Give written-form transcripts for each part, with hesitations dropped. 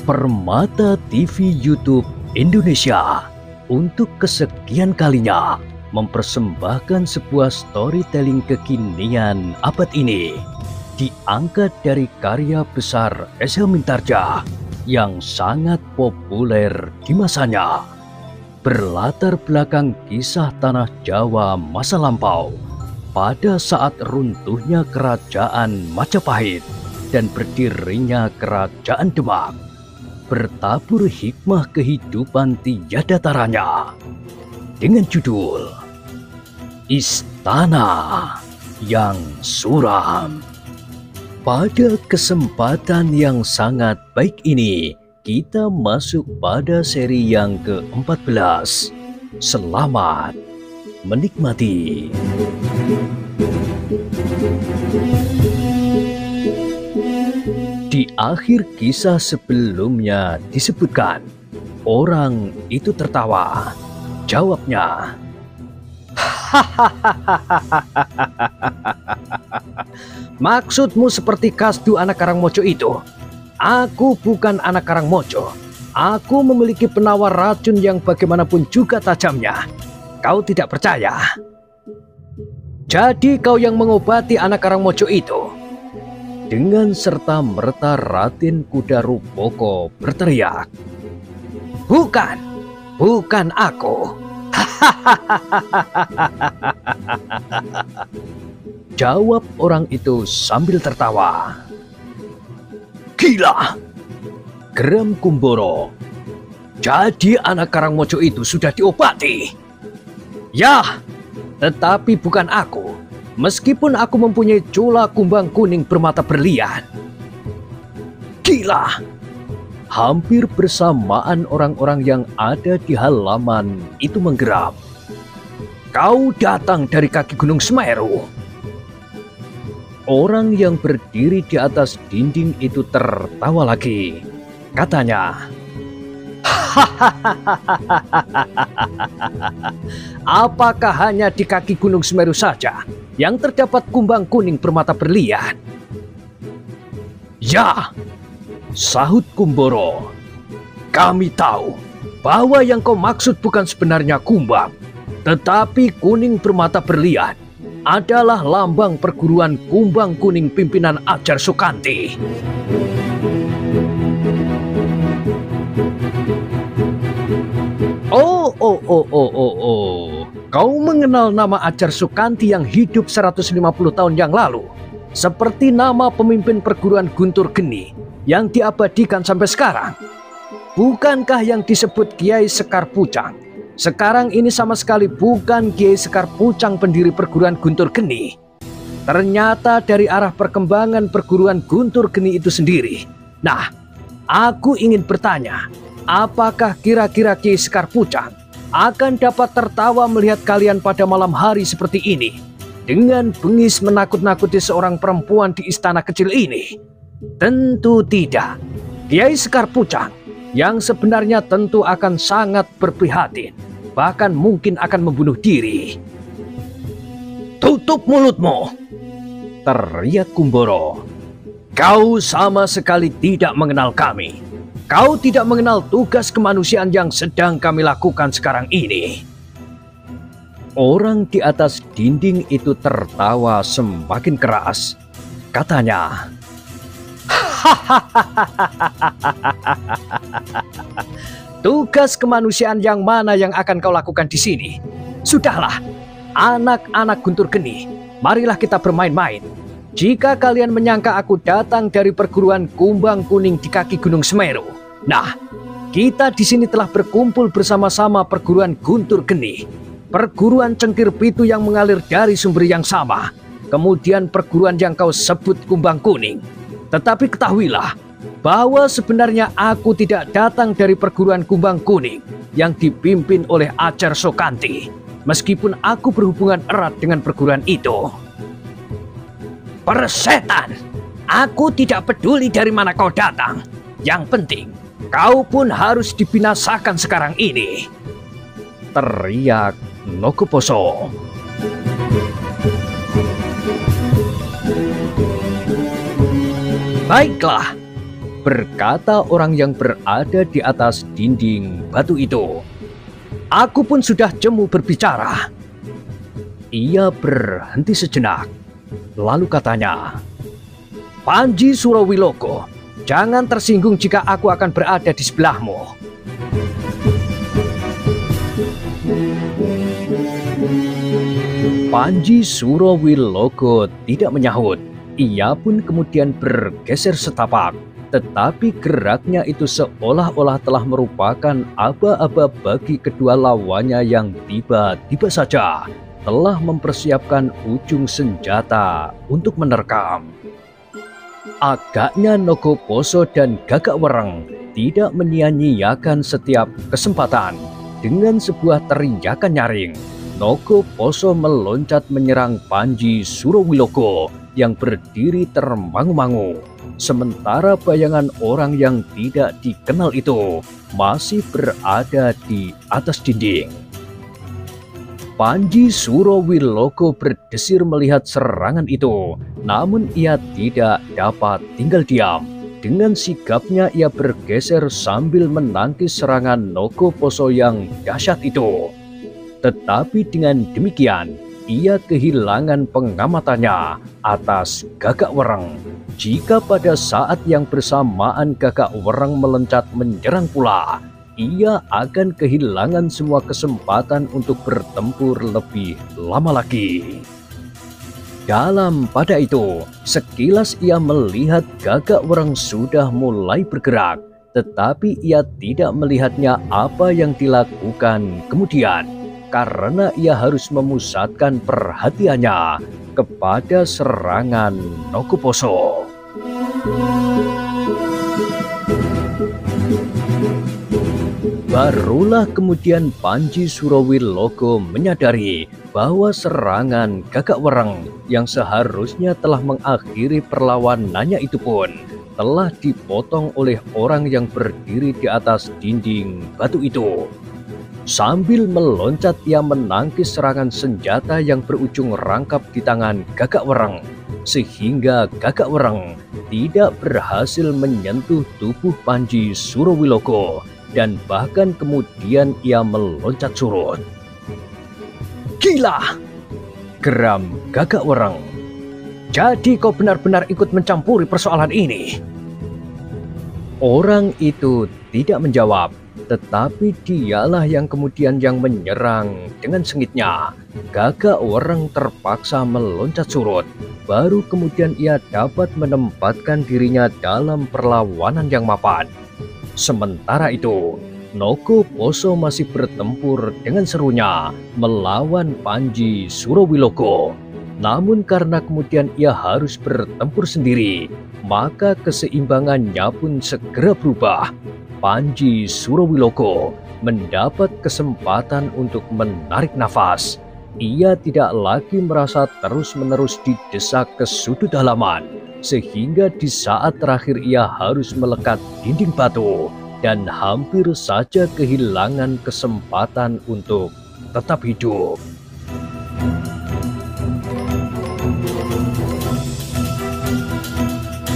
Permata TV YouTube Indonesia untuk kesekian kalinya mempersembahkan sebuah storytelling kekinian abad ini, diangkat dari karya besar S.H. Mintardja yang sangat populer di masanya. Berlatar belakang kisah tanah Jawa masa lampau pada saat runtuhnya kerajaan Majapahit dan berdirinya kerajaan Demak. Bertabur hikmah kehidupan tiada taranya dengan judul Istana yang Suram. Pada kesempatan yang sangat baik ini, kita masuk pada seri yang ke-14. Selamat menikmati. Di akhir kisah sebelumnya disebutkan, orang itu tertawa. Jawabnya, maksudmu seperti Kasdu anak Karangmojo itu? Aku bukan anak Karangmojo. Aku memiliki penawar racun yang bagaimanapun juga tajamnya. Kau tidak percaya? Jadi kau yang mengobati anak Karangmojo itu? Dengan serta-merta Raden Kudarupoko berteriak, bukan aku. Jawab orang itu sambil tertawa. Gila, geram Kumboro. Jadi anak Karangmojo itu sudah diobati? Ya, tetapi bukan aku. Meskipun aku mempunyai cula kumbang kuning bermata berlian. Gila! Hampir bersamaan orang-orang yang ada di halaman itu menggeram. Kau datang dari kaki Gunung Semeru. Orang yang berdiri di atas dinding itu tertawa lagi. Katanya, apakah hanya di kaki Gunung Semeru saja yang terdapat kumbang kuning bermata berlian? Ya, sahut Kumboro. Kami tahu bahwa yang kau maksud bukan sebenarnya kumbang, tetapi kuning bermata berlian adalah lambang perguruan kumbang kuning pimpinan Ajar Sukanti. Oh. Kau mengenal nama Ajar Sukanti yang hidup 150 tahun yang lalu? Seperti nama pemimpin perguruan Guntur Geni yang diabadikan sampai sekarang. Bukankah yang disebut Kiai Sekar Pucang sekarang ini sama sekali bukan Kiai Sekar Pucang pendiri perguruan Guntur Geni? Ternyata dari arah perkembangan perguruan Guntur Geni itu sendiri. Nah, aku ingin bertanya, apakah kira-kira Kiai Sekar Pucang akan dapat tertawa melihat kalian pada malam hari seperti ini dengan bengis menakut-nakuti seorang perempuan di istana kecil ini? Tentu tidak. Kiai Sekar Pucang yang sebenarnya tentu akan sangat berprihatin, bahkan mungkin akan membunuh diri. Tutup mulutmu, teriak Kumboro. Kau sama sekali tidak mengenal kami. Kau tidak mengenal tugas kemanusiaan yang sedang kami lakukan sekarang ini. Orang di atas dinding itu tertawa semakin keras. Katanya, tugas kemanusiaan yang mana yang akan kau lakukan di sini? Sudahlah, anak-anak Guntur Geni, marilah kita bermain-main. Jika kalian menyangka aku datang dari perguruan kumbang kuning di kaki Gunung Semeru, nah, kita di sini telah berkumpul bersama-sama perguruan Guntur Geni, perguruan Cengkir Pitu yang mengalir dari sumber yang sama, kemudian perguruan yang kau sebut kumbang kuning. Tetapi ketahuilah bahwa sebenarnya aku tidak datang dari perguruan kumbang kuning yang dipimpin oleh Ajar Sukanti, meskipun aku berhubungan erat dengan perguruan itu. Persetan, aku tidak peduli dari mana kau datang. Yang penting, kau pun harus dibinasakan sekarang ini, teriak Nogoposo. Baiklah, berkata orang yang berada di atas dinding batu itu. Aku pun sudah jemu berbicara. Ia berhenti sejenak, lalu katanya, Panji Surawiloko, jangan tersinggung jika aku akan berada di sebelahmu. Panji Surawiloko tidak menyahut. Ia pun kemudian bergeser setapak, tetapi geraknya itu seolah-olah telah merupakan aba-aba bagi kedua lawannya yang tiba-tiba saja telah mempersiapkan ujung senjata untuk menerkam. Agaknya Nogoposo dan Gagak Wereng tidak menyia-nyiakan setiap kesempatan. Dengan sebuah teriakan nyaring, Nogoposo meloncat menyerang Panji Surawiloko yang berdiri termangu-mangu, sementara bayangan orang yang tidak dikenal itu masih berada di atas dinding. Panji Surawiloko berdesir melihat serangan itu, namun ia tidak dapat tinggal diam. Dengan sigapnya ia bergeser sambil menangkis serangan Nogoposo yang dahsyat itu. Tetapi dengan demikian, ia kehilangan pengamatannya atas Gagak Wereng. Jika pada saat yang bersamaan Gagak Wereng meloncat menyerang pula, ia akan kehilangan semua kesempatan untuk bertempur lebih lama lagi. Dalam pada itu, sekilas ia melihat Gagak Wereng sudah mulai bergerak, tetapi ia tidak melihatnya apa yang dilakukan kemudian, karena ia harus memusatkan perhatiannya kepada serangan Nogoposo. Barulah kemudian Panji Surawiloko menyadari bahwa serangan Gagak Wereng yang seharusnya telah mengakhiri perlawanannya itu pun telah dipotong oleh orang yang berdiri di atas dinding batu itu. Sambil meloncat ia menangkis serangan senjata yang berujung rangkap di tangan Gagak Wereng, sehingga Gagak Wereng tidak berhasil menyentuh tubuh Panji Surawiloko, dan bahkan kemudian ia meloncat surut. Gila! Geram Gagak Wereng. Jadi kau benar-benar ikut mencampuri persoalan ini? Orang itu tidak menjawab, tetapi dialah yang kemudian menyerang dengan sengitnya. Gagak Wereng terpaksa meloncat surut, baru kemudian ia dapat menempatkan dirinya dalam perlawanan yang mapan. Sementara itu, Nogoposo masih bertempur dengan serunya melawan Panji Surawiloko. Namun karena kemudian ia harus bertempur sendiri, maka keseimbangannya pun segera berubah. Panji Surawiloko mendapat kesempatan untuk menarik nafas. Ia tidak lagi merasa terus-menerus didesak ke sudut halaman, sehingga di saat terakhir ia harus melekat dinding batu dan hampir saja kehilangan kesempatan untuk tetap hidup.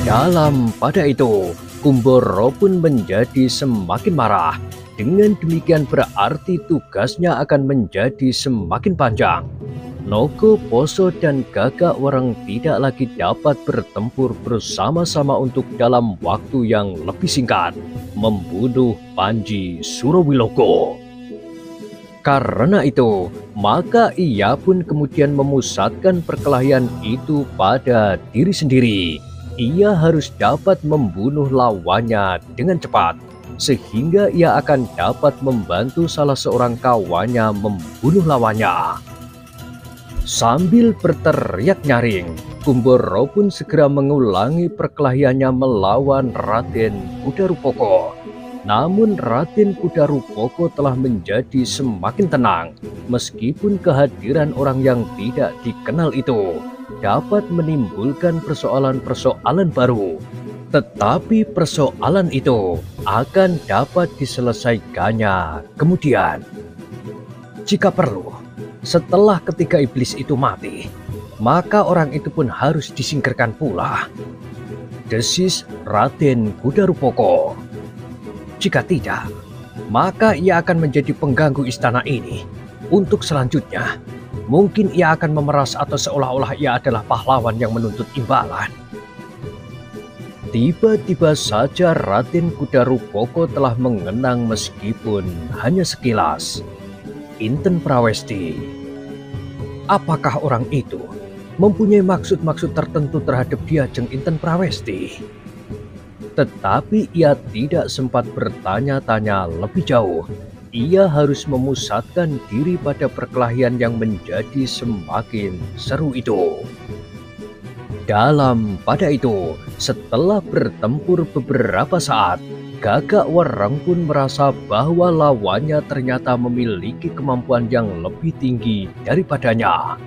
Dalam pada itu, Kumboro pun menjadi semakin marah. Dengan demikian berarti tugasnya akan menjadi semakin panjang. Nogoposo dan Gagak Wereng tidak lagi dapat bertempur bersama-sama untuk dalam waktu yang lebih singkat membunuh Panji Surawiloko. Karena itu, maka ia pun kemudian memusatkan perkelahian itu pada diri sendiri. Ia harus dapat membunuh lawannya dengan cepat, sehingga ia akan dapat membantu salah seorang kawannya membunuh lawannya. Sambil berteriak nyaring, Kumboro pun segera mengulangi perkelahiannya melawan Raden Kudarupoko. Namun Raden Kudarupoko telah menjadi semakin tenang, meskipun kehadiran orang yang tidak dikenal itu dapat menimbulkan persoalan-persoalan baru. Tetapi persoalan itu akan dapat diselesaikannya kemudian. Jika perlu, setelah ketiga iblis itu mati, maka orang itu pun harus disingkirkan pula. desis Raden Kudarupoko. Jika tidak, maka ia akan menjadi pengganggu istana ini. Untuk selanjutnya, mungkin ia akan memeras atau seolah-olah ia adalah pahlawan yang menuntut imbalan. Tiba-tiba saja Raden Kudarupoko telah mengenang meskipun hanya sekilas. Inten Prawesti. Apakah orang itu mempunyai maksud-maksud tertentu terhadap Diajeng Inten Prawesti? Tetapi ia tidak sempat bertanya-tanya lebih jauh. Ia harus memusatkan diri pada perkelahian yang menjadi semakin seru itu. Pada itu, setelah bertempur beberapa saat, Gagak Wereng pun merasa bahwa lawannya ternyata memiliki kemampuan yang lebih tinggi daripadanya.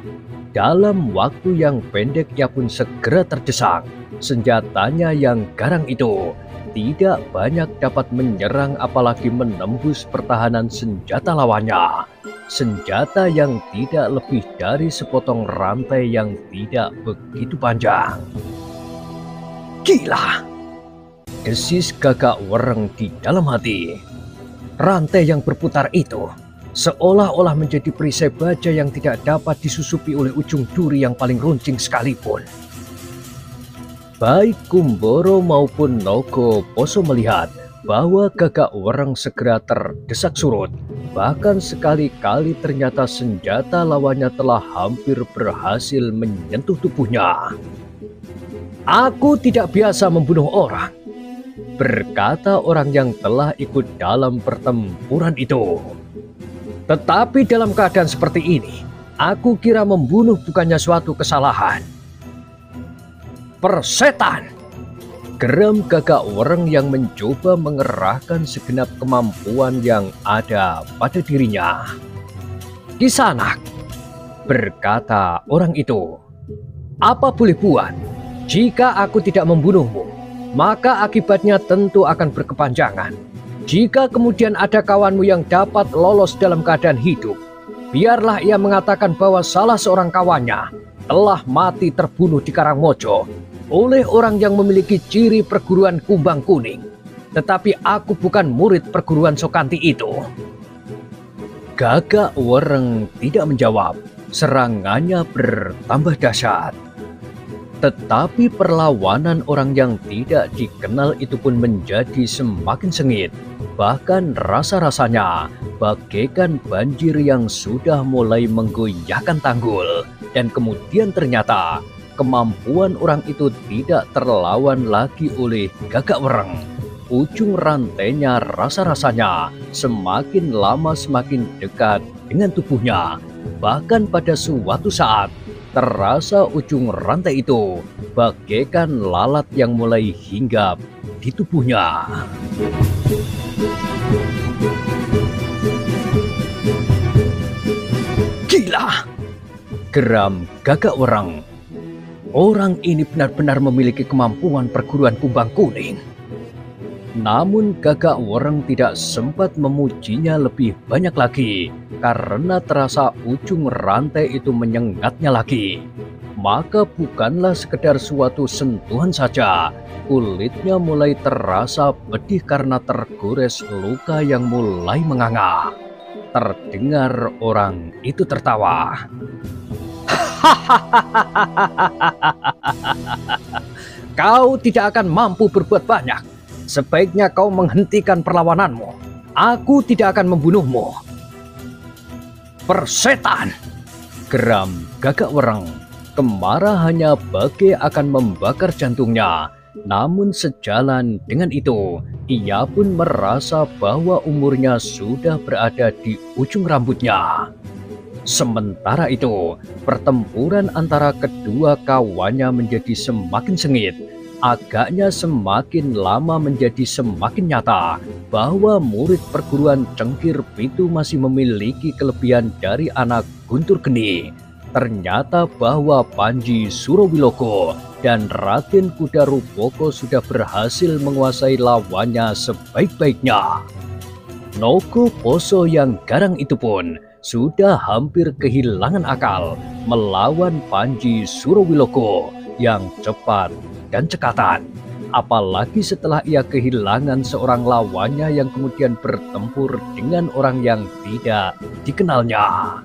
Dalam waktu yang pendek ia pun segera terdesak. Senjatanya yang garang itu tidak banyak dapat menyerang apalagi menembus pertahanan senjata lawannya. Senjata yang tidak lebih dari sepotong rantai yang tidak begitu panjang. Gila! Desis Gagak Wereng di dalam hati. Rantai yang berputar itu seolah-olah menjadi perisai baja yang tidak dapat disusupi oleh ujung duri yang paling runcing sekalipun. Baik Kumboro maupun Nogo Poso melihat bahwa Gagak Wereng segera terdesak surut. Bahkan sekali-kali ternyata senjata lawannya telah hampir berhasil menyentuh tubuhnya. "Aku tidak biasa membunuh orang," berkata orang yang telah ikut dalam pertempuran itu. "Tetapi dalam keadaan seperti ini, aku kira membunuh bukannya suatu kesalahan." "Persetan!" geram Gagak Wereng yang mencoba mengerahkan segenap kemampuan yang ada pada dirinya. "Kisanak," berkata orang itu, "apa boleh buat? Jika aku tidak membunuhmu, maka akibatnya tentu akan berkepanjangan. Jika kemudian ada kawanmu yang dapat lolos dalam keadaan hidup, biarlah ia mengatakan bahwa salah seorang kawannya telah mati terbunuh di Karangmojo oleh orang yang memiliki ciri perguruan Kumbang Kuning. Tetapi aku bukan murid perguruan Sokanti itu." Gagak Wereng tidak menjawab. Serangannya bertambah dahsyat. Tetapi perlawanan orang yang tidak dikenal itu pun menjadi semakin sengit. Bahkan rasa-rasanya bagaikan banjir yang sudah mulai menggoyahkan tanggul. Dan kemudian ternyata kemampuan orang itu tidak terlawan lagi oleh Gagak Wereng. Ujung rantainya rasa-rasanya semakin lama semakin dekat dengan tubuhnya. Bahkan pada suatu saat terasa ujung rantai itu bagaikan lalat yang mulai hinggap di tubuhnya. "Gila!" geram Gagak Wereng. "Orang ini benar-benar memiliki kemampuan perguruan Kumbang Kuning." Namun Gagak Wereng tidak sempat memujinya lebih banyak lagi karena terasa ujung rantai itu menyengatnya lagi. Maka bukanlah sekedar suatu sentuhan saja, kulitnya mulai terasa pedih karena tergores luka yang mulai menganga. Terdengar orang itu tertawa. "Kau tidak akan mampu berbuat banyak. Sebaiknya kau menghentikan perlawananmu. Aku tidak akan membunuhmu." "Persetan!" geram Gagak Wereng. Kemarahannya bagai akan membakar jantungnya. Namun sejalan dengan itu, ia pun merasa bahwa umurnya sudah berada di ujung rambutnya. Sementara itu, pertempuran antara kedua kawannya menjadi semakin sengit. Agaknya semakin lama menjadi semakin nyata bahwa murid perguruan Cengkir Pitu masih memiliki kelebihan dari anak Guntur Geni. Ternyata bahwa Panji Surawiloko dan Raden Kudarupoko sudah berhasil menguasai lawannya sebaik-baiknya. Nogo Poso yang garang itu pun sudah hampir kehilangan akal melawan Panji Surawiloko yang cepat dan cekatan. Apalagi setelah ia kehilangan seorang lawannya yang kemudian bertempur dengan orang yang tidak dikenalnya.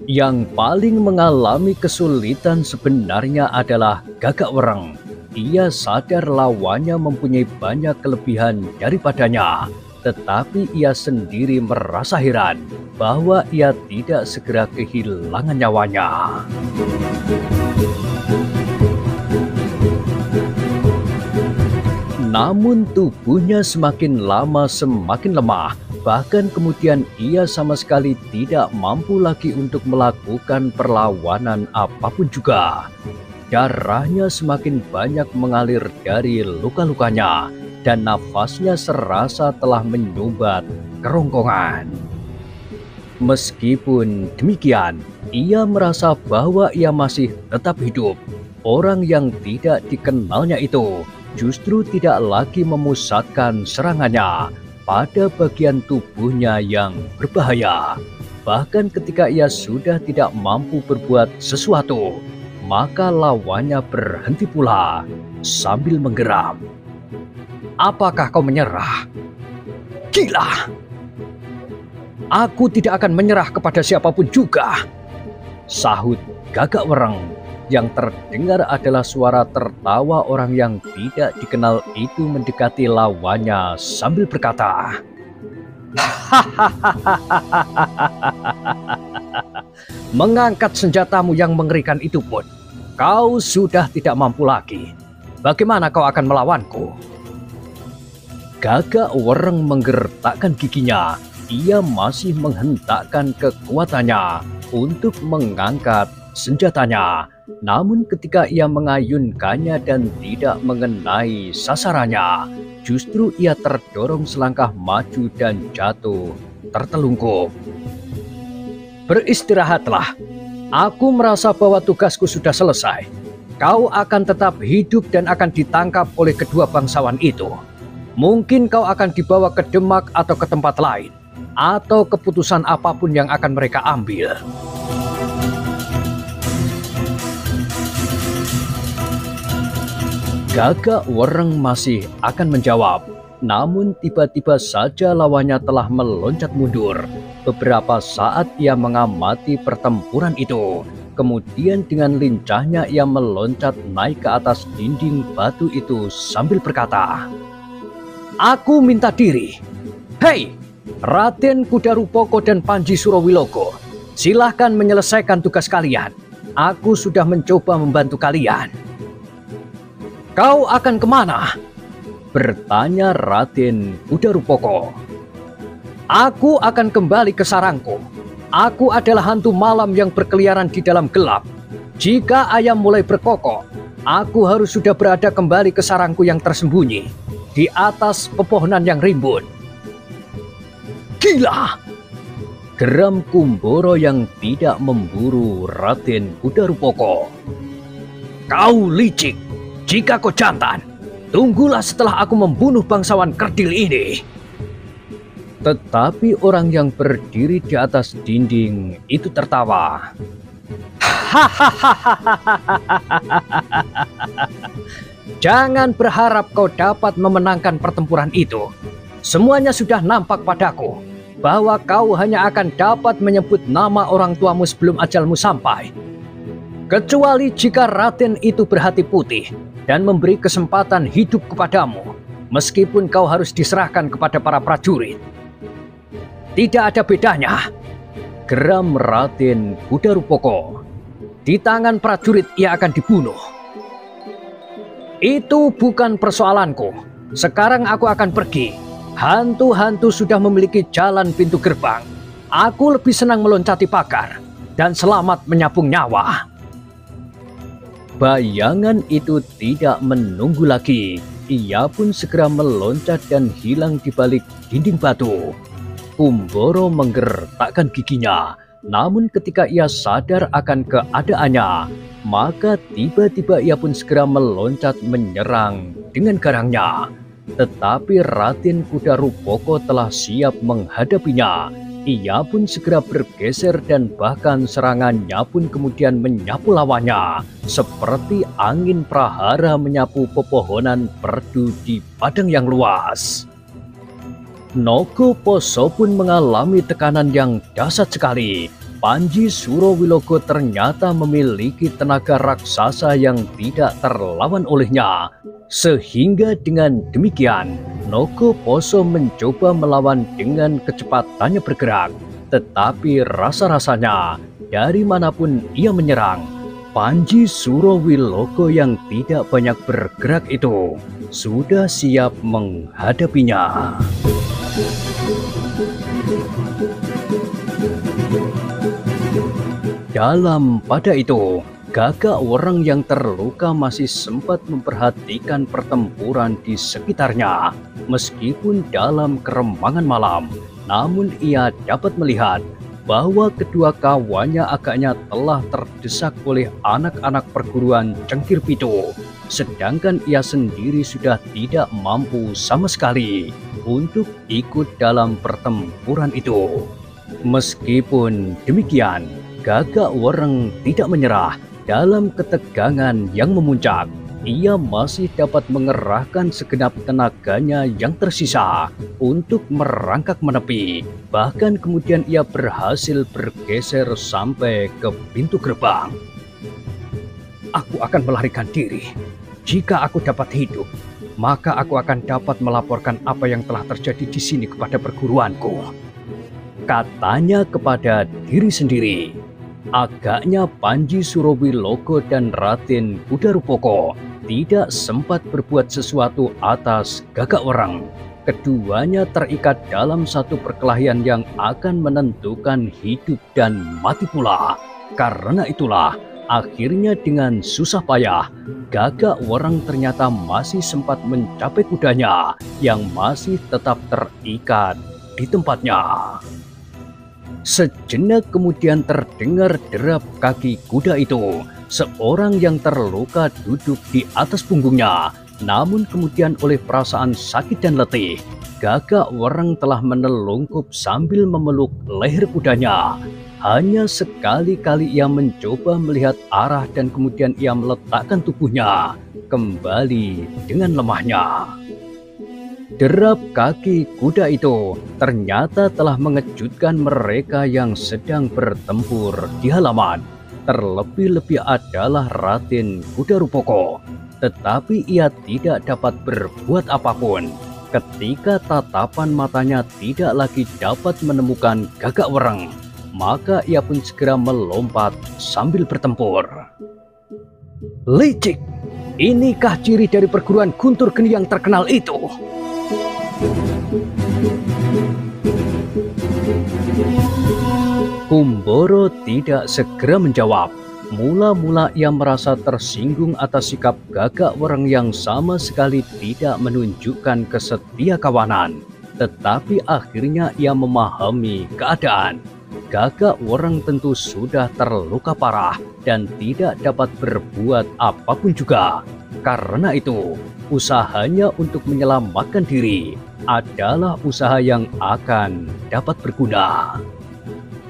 Yang paling mengalami kesulitan sebenarnya adalah Gagak Wereng. Ia sadar lawannya mempunyai banyak kelebihan daripadanya, tetapi ia sendiri merasa heran bahwa ia tidak segera kehilangan nyawanya. Namun tubuhnya semakin lama semakin lemah, bahkan kemudian ia sama sekali tidak mampu lagi untuk melakukan perlawanan apapun juga. Darahnya semakin banyak mengalir dari luka-lukanya dan nafasnya serasa telah menyumbat kerongkongan. Meskipun demikian, ia merasa bahwa ia masih tetap hidup. Orang yang tidak dikenalnya itu justru tidak lagi memusatkan serangannya pada bagian tubuhnya yang berbahaya. Bahkan ketika ia sudah tidak mampu berbuat sesuatu, maka lawannya berhenti pula sambil menggeram. "Apakah kau menyerah? Gila! Aku tidak akan menyerah kepada siapapun juga," sahut Gagak Wereng. Yang terdengar adalah suara tertawa orang yang tidak dikenal itu mendekati lawannya sambil berkata, "Mengangkat senjatamu yang mengerikan itu pun, kau sudah tidak mampu lagi. Bagaimana kau akan melawanku?" Gagak Wereng menggertakkan giginya. Ia masih menghentakkan kekuatannya untuk mengangkat senjatanya. Namun ketika ia mengayunkannya dan tidak mengenai sasarannya, justru ia terdorong selangkah maju dan jatuh tertelungkup. "Beristirahatlah. Aku merasa bahwa tugasku sudah selesai. Kau akan tetap hidup dan akan ditangkap oleh kedua bangsawan itu. Mungkin kau akan dibawa ke Demak atau ke tempat lain, atau keputusan apapun yang akan mereka ambil." Gagak Wereng masih akan menjawab, namun tiba-tiba saja lawannya telah meloncat mundur. Beberapa saat ia mengamati pertempuran itu. Kemudian dengan lincahnya ia meloncat naik ke atas dinding batu itu sambil berkata, "Aku minta diri. Hei, Raden Kudarupoko dan Panji Surawilogo, silahkan menyelesaikan tugas kalian. Aku sudah mencoba membantu kalian." "Kau akan kemana?" bertanya Raden Kudarupoko. "Aku akan kembali ke sarangku. Aku adalah hantu malam yang berkeliaran di dalam gelap. Jika ayam mulai berkokok, aku harus sudah berada kembali ke sarangku yang tersembunyi di atas pepohonan yang rimbun." "Gila!" geram Kumboro yang tidak memburu Raden Kudarupoko. "Kau licik. Jika kau jantan, tunggulah setelah aku membunuh bangsawan kerdil ini." Tetapi orang yang berdiri di atas dinding itu tertawa. "Jangan berharap kau dapat memenangkan pertempuran itu. Semuanya sudah nampak padaku bahwa kau hanya akan dapat menyebut nama orang tuamu sebelum ajalmu sampai. Kecuali jika Raden itu berhati putih dan memberi kesempatan hidup kepadamu, meskipun kau harus diserahkan kepada para prajurit." "Tidak ada bedanya," geram Raden Kudarupoko. "Di tangan prajurit ia akan dibunuh." "Itu bukan persoalanku. Sekarang aku akan pergi. Hantu-hantu sudah memiliki jalan pintu gerbang. Aku lebih senang meloncati pagar dan selamat menyambung nyawa." Bayangan itu tidak menunggu lagi. Ia pun segera meloncat dan hilang di balik dinding batu. Kumboro menggertakkan giginya. Namun ketika ia sadar akan keadaannya, maka tiba-tiba ia pun segera meloncat menyerang dengan garangnya. Tetapi Raden Kudarupoko telah siap menghadapinya. ia pun segera bergeser dan bahkan serangannya pun kemudian menyapu lawannya seperti angin prahara menyapu pepohonan perdu di padang yang luas. Nogoposo pun mengalami tekanan yang dahsyat sekali. Panji Surowilogo ternyata memiliki tenaga raksasa yang tidak terlawan olehnya. Sehingga dengan demikian, Nogoposo mencoba melawan dengan kecepatannya bergerak. Tetapi rasa-rasanya, dari manapun ia menyerang, Panji Surowilogo yang tidak banyak bergerak itu sudah siap menghadapinya. Dalam pada itu, Gagak Wreng yang terluka masih sempat memperhatikan pertempuran di sekitarnya. Meskipun dalam keremangan malam, namun ia dapat melihat bahwa kedua kawannya agaknya telah terdesak oleh anak-anak perguruan Cengkir Pitu. Sedangkan ia sendiri sudah tidak mampu sama sekali untuk ikut dalam pertempuran itu. Meskipun demikian, Gagak Wreng tidak menyerah. Dalam ketegangan yang memuncak, ia masih dapat mengerahkan segenap tenaganya yang tersisa untuk merangkak menepi. Bahkan kemudian ia berhasil bergeser sampai ke pintu gerbang. Aku akan melarikan diri. Jika aku dapat hidup, maka aku akan dapat melaporkan apa yang telah terjadi di sini kepada perguruanku, katanya kepada diri sendiri. Agaknya Panji Surowilogo dan Raden Kudarupoko tidak sempat berbuat sesuatu atas Gagak Wreng. Keduanya terikat dalam satu perkelahian yang akan menentukan hidup dan mati pula. Karena itulah, akhirnya dengan susah payah, Gagak Wreng ternyata masih sempat mencapai kudanya yang masih tetap terikat di tempatnya. Sejenak kemudian terdengar derap kaki kuda itu. Seorang yang terluka duduk di atas punggungnya. Namun kemudian oleh perasaan sakit dan letih, Gagak Wreng telah menelungkup sambil memeluk leher kudanya. Hanya sekali-kali ia mencoba melihat arah dan kemudian ia meletakkan tubuhnya kembali dengan lemahnya. Derap kaki kuda itu ternyata telah mengejutkan mereka yang sedang bertempur di halaman. Terlebih-lebih adalah Raden Kudarupoko. Tetapi ia tidak dapat berbuat apapun ketika tatapan matanya tidak lagi dapat menemukan Gagak Wreng. Maka ia pun segera melompat sambil bertempur. Licik! Inikah ciri dari perguruan Guntur Geni yang terkenal itu? Kumboro tidak segera menjawab. Mula-mula ia merasa tersinggung atas sikap Gagak Wreng yang sama sekali tidak menunjukkan kesetiakawanan. Tetapi akhirnya ia memahami keadaan. Gagak Wreng tentu sudah terluka parah dan tidak dapat berbuat apapun juga. Karena itu, usahanya untuk menyelamatkan diri adalah usaha yang akan dapat berguna.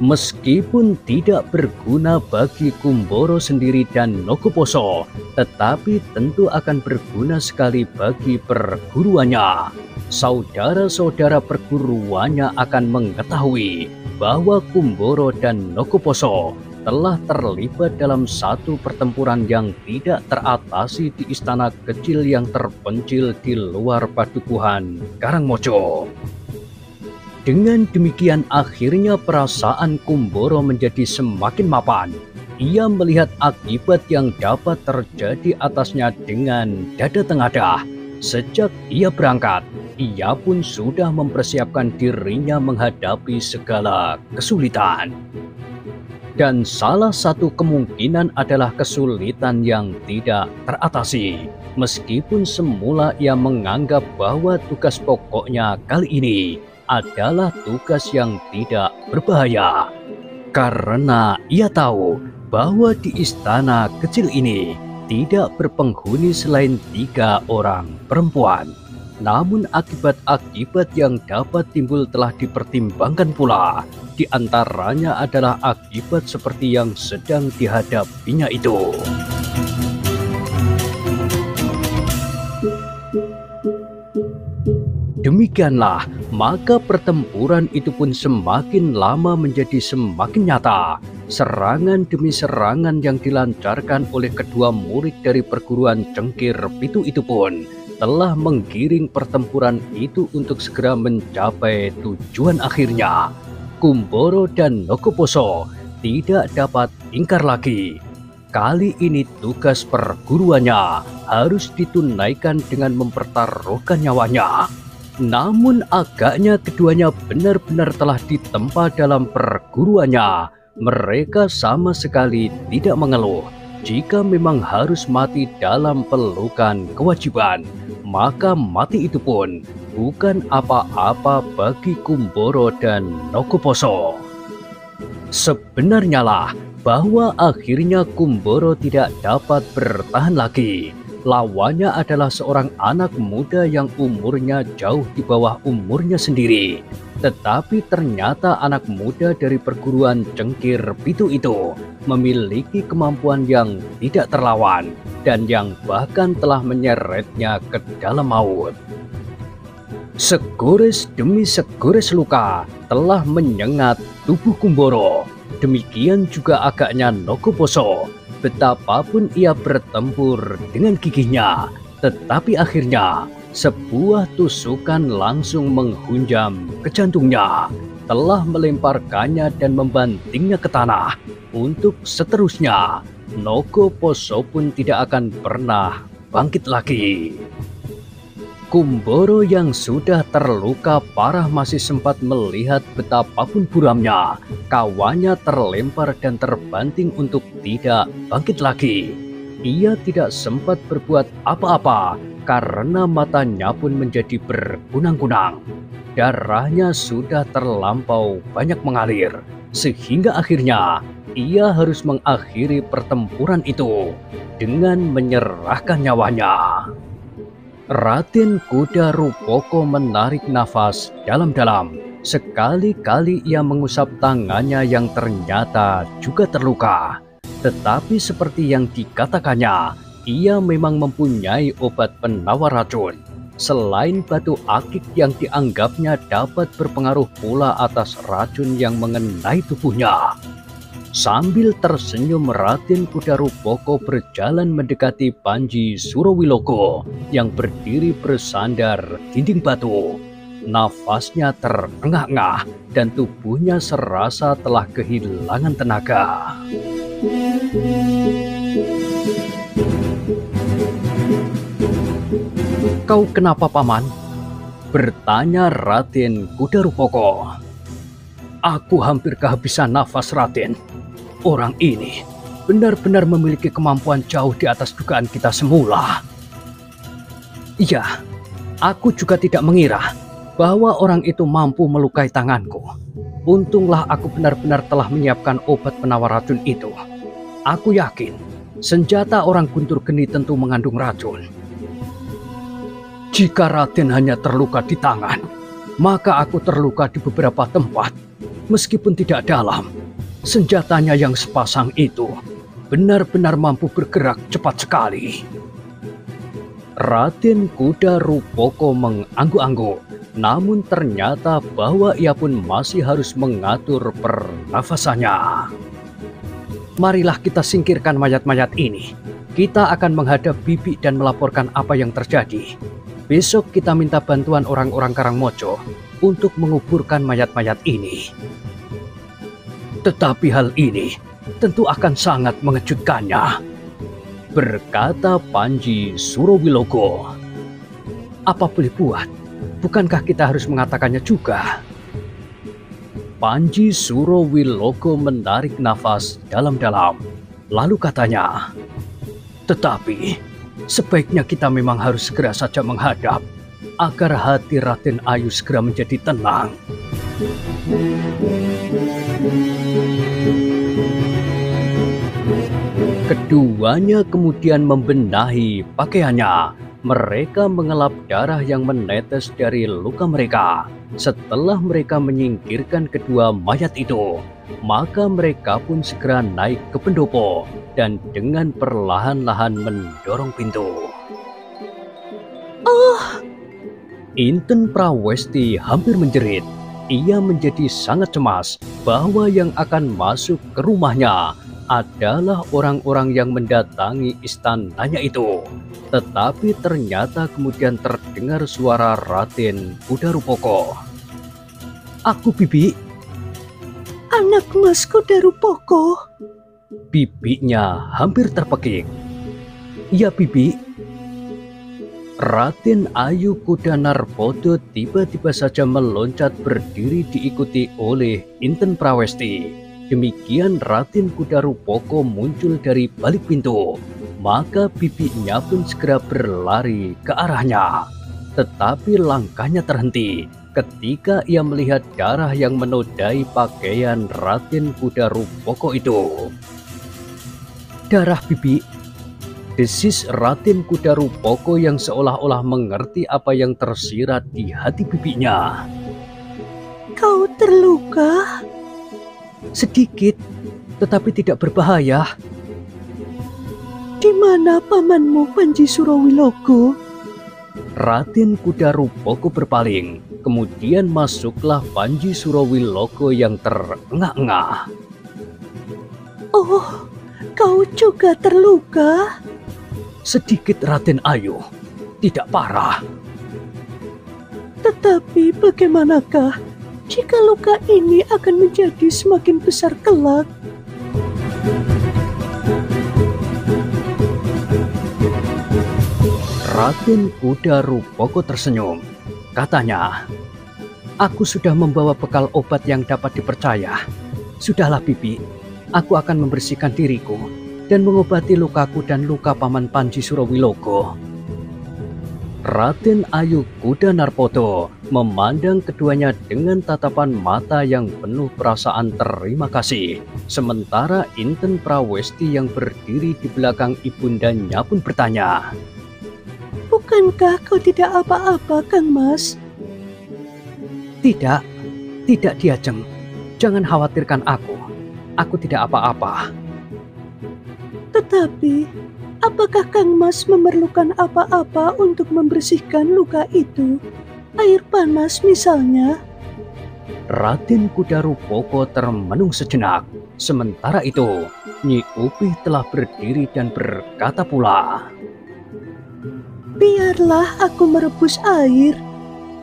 Meskipun tidak berguna bagi Kumboro sendiri dan Nogoposo, tetapi tentu akan berguna sekali bagi perguruannya. Saudara-saudara perguruannya akan mengetahui bahwa Kumboro dan Nogoposo telah terlibat dalam satu pertempuran yang tidak teratasi di istana kecil yang terpencil di luar padukuhan Karangmojo. Dengan demikian akhirnya perasaan Kumboro menjadi semakin mapan. Ia melihat akibat yang dapat terjadi atasnya dengan dada tengadah. Sejak ia berangkat, ia pun sudah mempersiapkan dirinya menghadapi segala kesulitan. Dan salah satu kemungkinan adalah kesulitan yang tidak teratasi. Meskipun semula ia menganggap bahwa tugas pokoknya kali ini adalah tugas yang tidak berbahaya. Karena ia tahu bahwa di istana kecil ini tidak berpenghuni selain 3 orang perempuan. Namun akibat-akibat yang dapat timbul telah dipertimbangkan pula. Di antaranya adalah akibat seperti yang sedang dihadapinya itu. Demikianlah, maka pertempuran itu pun semakin lama menjadi semakin nyata. Serangan demi serangan yang dilancarkan oleh kedua murid dari perguruan Cengkir Pitu itu pun telah menggiring pertempuran itu untuk segera mencapai tujuan akhirnya. Kumboro dan Nogoposo tidak dapat ingkar lagi. Kali ini tugas perguruannya harus ditunaikan dengan mempertaruhkan nyawanya. Namun agaknya keduanya benar-benar telah ditempa dalam perguruannya. Mereka sama sekali tidak mengeluh. Jika memang harus mati dalam pelukan kewajiban, maka mati itu pun bukan apa-apa bagi Kumboro dan Nogoposo. Sebenarnya lah bahwa akhirnya Kumboro tidak dapat bertahan lagi. Lawannya adalah seorang anak muda yang umurnya jauh di bawah umurnya sendiri. Tetapi ternyata anak muda dari perguruan Cengkir Pitu itu memiliki kemampuan yang tidak terlawan dan yang bahkan telah menyeretnya ke dalam maut. Segores demi segores luka telah menyengat tubuh Kumboro. Demikian juga agaknya Nogoposo. Betapapun ia bertempur dengan gigihnya, tetapi akhirnya sebuah tusukan langsung menghunjam ke jantungnya, telah melemparkannya dan membantingnya ke tanah. Untuk seterusnya, Nogoposo pun tidak akan pernah bangkit lagi. Kumboro yang sudah terluka parah masih sempat melihat betapapun buramnya, kawannya terlempar dan terbanting untuk tidak bangkit lagi. Ia tidak sempat berbuat apa-apa karena matanya pun menjadi berkunang-kunang. Darahnya sudah terlampau banyak mengalir, sehingga akhirnya ia harus mengakhiri pertempuran itu dengan menyerahkan nyawanya. Raden Kuda Rupoko menarik nafas dalam-dalam. Sekali-kali ia mengusap tangannya yang ternyata juga terluka. Tetapi seperti yang dikatakannya, ia memang mempunyai obat penawar racun. Selain batu akik yang dianggapnya dapat berpengaruh pula atas racun yang mengenai tubuhnya. Sambil tersenyum, Raden Kuda Rupoko berjalan mendekati Panji Surowilogo yang berdiri bersandar dinding batu. Nafasnya terengah-engah dan tubuhnya serasa telah kehilangan tenaga. "Kau kenapa, Paman?" bertanya Raden Kuda Rupoko. "Aku hampir kehabisan nafas, Raden. Orang ini benar-benar memiliki kemampuan jauh di atas dugaan kita semula." "Iya, aku juga tidak mengira bahwa orang itu mampu melukai tanganku. Untunglah aku benar-benar telah menyiapkan obat penawar racun itu. Aku yakin senjata orang Guntur Geni tentu mengandung racun. Jika Raden hanya terluka di tangan, maka aku terluka di beberapa tempat, meskipun tidak dalam. Senjatanya yang sepasang itu benar-benar mampu bergerak cepat sekali." Raden Kuda Rupoko mengangguk-angguk, namun ternyata bahwa ia pun masih harus mengatur pernafasannya. "Marilah kita singkirkan mayat-mayat ini. Kita akan menghadap bibi dan melaporkan apa yang terjadi. Besok kita minta bantuan orang-orang Karangmojo untuk menguburkan mayat-mayat ini. Tetapi hal ini tentu akan sangat mengejutkannya," berkata Panji Surowilogo. "Apa boleh buat? Bukankah kita harus mengatakannya juga?" Panji Surowilogo menarik nafas dalam-dalam. Lalu katanya, "Tetapi sebaiknya kita memang harus segera saja menghadap, agar hati Raden Ayu segera menjadi tenang." Keduanya kemudian membenahi pakaiannya, Mereka mengelap darah yang menetes dari luka mereka. Setelah mereka menyingkirkan kedua mayat itu, maka mereka pun segera naik ke pendopo dan dengan perlahan-lahan mendorong pintu. Oh! Inten Prawesti hampir menjerit. Ia menjadi sangat cemas bahwa yang akan masuk ke rumahnya adalah orang-orang yang mendatangi istananya itu. Tetapi ternyata kemudian terdengar suara Raden Kudarupoko. "Aku, Bibi." Anak Mas Kudarupoko. Bibinya hampir terpekik. "Iya, Bibi." Raden Ayu Kudanarpodo tiba-tiba saja meloncat berdiri diikuti oleh Inten Prawesti. Demikian Raden Kudarupoko muncul dari balik pintu. Maka bibinya pun segera berlari ke arahnya. Tetapi langkahnya terhenti ketika ia melihat darah yang menodai pakaian Raden Kudarupoko itu. "Darah, Bibi," desis Raden Kudarupoko yang seolah-olah mengerti apa yang tersirat di hati bibinya. "Kau terluka?" "Sedikit, tetapi tidak berbahaya." "Di mana pamanmu Panji Surawilogo?" Raden Kudarupoko berpaling. Kemudian masuklah Panji Surawilogo yang terengah-engah. "Oh, kau juga terluka?" "Sedikit, Raden Ayu, tidak parah." "Tetapi bagaimanakah jika luka ini akan menjadi semakin besar kelak?" Raden Kudarupoko tersenyum. Katanya, "Aku sudah membawa bekal obat yang dapat dipercaya. Sudahlah, Bibi, aku akan membersihkan diriku dan mengobati lukaku dan luka paman Panji Surawilogo." Raden Ayu Kudanarpodo memandang keduanya dengan tatapan mata yang penuh perasaan terima kasih. Sementara Inten Prawesti yang berdiri di belakang ibundanya pun bertanya, "Bukankah kau tidak apa-apa, Kang Mas?" Tidak Diajeng. Jangan khawatirkan aku. Aku tidak apa-apa." "Tetapi, apakah Kang Mas memerlukan apa-apa untuk membersihkan luka itu? Air panas misalnya?" Raden Kudarupoko termenung sejenak. Sementara itu, Nyi Upih telah berdiri dan berkata pula, "Biarlah aku merebus air.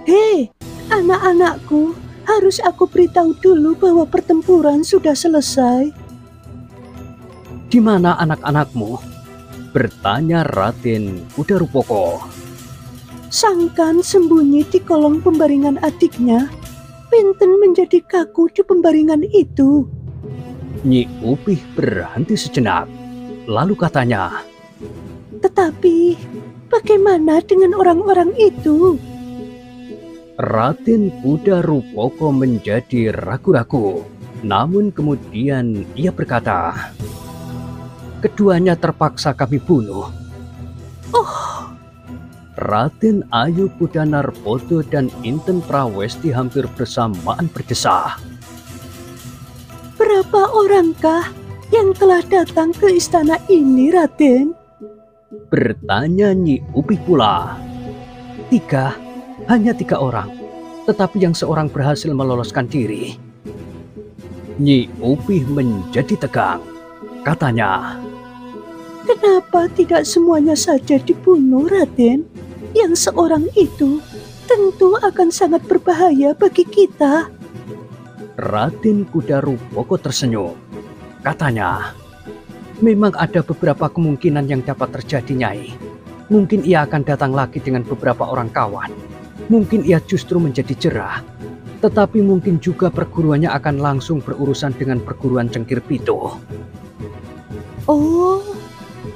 Hei, anak-anakku, harus aku beritahu dulu bahwa pertempuran sudah selesai." "Di mana anak-anakmu?" bertanya Raden Kudarupoko. "Sangkan sembunyi di kolong pembaringan adiknya. Pinten menjadi kaku di pembaringan itu." Nyi Upih berhenti sejenak. Lalu katanya, "Tetapi, bagaimana dengan orang-orang itu?" Raden Kudarupoko menjadi ragu-ragu. Namun kemudian ia berkata, "Keduanya terpaksa kami bunuh." "Oh!" Raden Ayu Kudanarpodo dan Inten Prawesti hampir bersamaan berdesah. "Berapa orangkah yang telah datang ke istana ini, Raden?" bertanya Nyi Upih pula. Hanya tiga orang, tetapi yang seorang berhasil meloloskan diri." Nyi Upih menjadi tegang. Katanya, "Kenapa tidak semuanya saja dibunuh, Raden? Yang seorang itu tentu akan sangat berbahaya bagi kita." Raden Kudarupoko tersenyum. Katanya, "Memang ada beberapa kemungkinan yang dapat terjadi, Nyai. Mungkin ia akan datang lagi dengan beberapa orang kawan. Mungkin ia justru menjadi jerah. Tetapi mungkin juga perguruannya akan langsung berurusan dengan perguruan Cengkir Pito." "Oh,"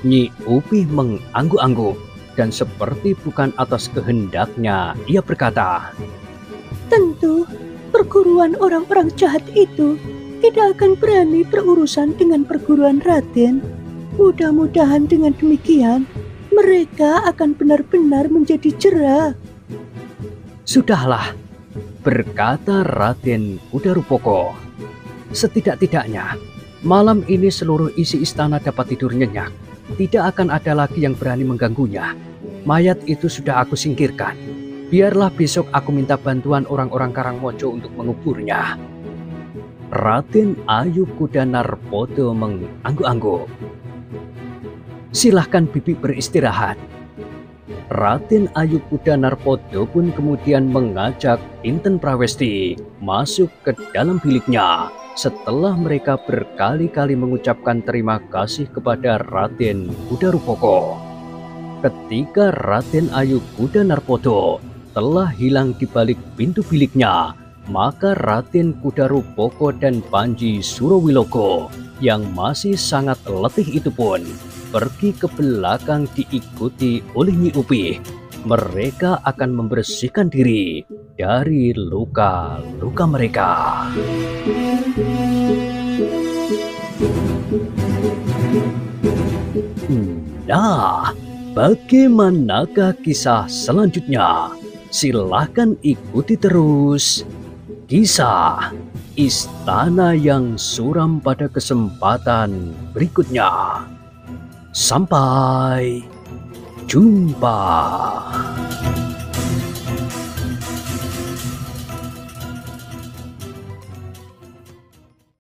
Nyi Upih mengangguk-angguk dan seperti bukan atas kehendaknya ia berkata, "Tentu perguruan orang-orang jahat itu tidak akan berani berurusan dengan perguruan Raden. Mudah-mudahan dengan demikian mereka akan benar-benar menjadi jera. Sudahlah, berkata Raden Kudarupoko. Setidak-tidaknya, malam ini seluruh isi istana dapat tidur nyenyak. Tidak akan ada lagi yang berani mengganggunya. Mayat itu sudah aku singkirkan. Biarlah besok aku minta bantuan orang-orang Karangmojo untuk menguburnya. Raden Ayu Kuda Narpodo mengangguk-angguk. Silahkan bibi beristirahat. Raden Ayu Kuda Narpodo pun kemudian mengajak Inten Prawesti masuk ke dalam biliknya setelah mereka berkali-kali mengucapkan terima kasih kepada Raden Kudarupoko. Ketika Raden Ayu Kuda Narpodo telah hilang di balik pintu biliknya, maka Raden Kudarupoko dan Panji Surowilogo yang masih sangat letih itu pun pergi ke belakang diikuti oleh Nyi Upih. Mereka akan membersihkan diri dari luka-luka mereka. Nah, bagaimanakah kisah selanjutnya? Silahkan ikuti terus kisah Istana yang Suram pada kesempatan berikutnya. Sampai jumpa.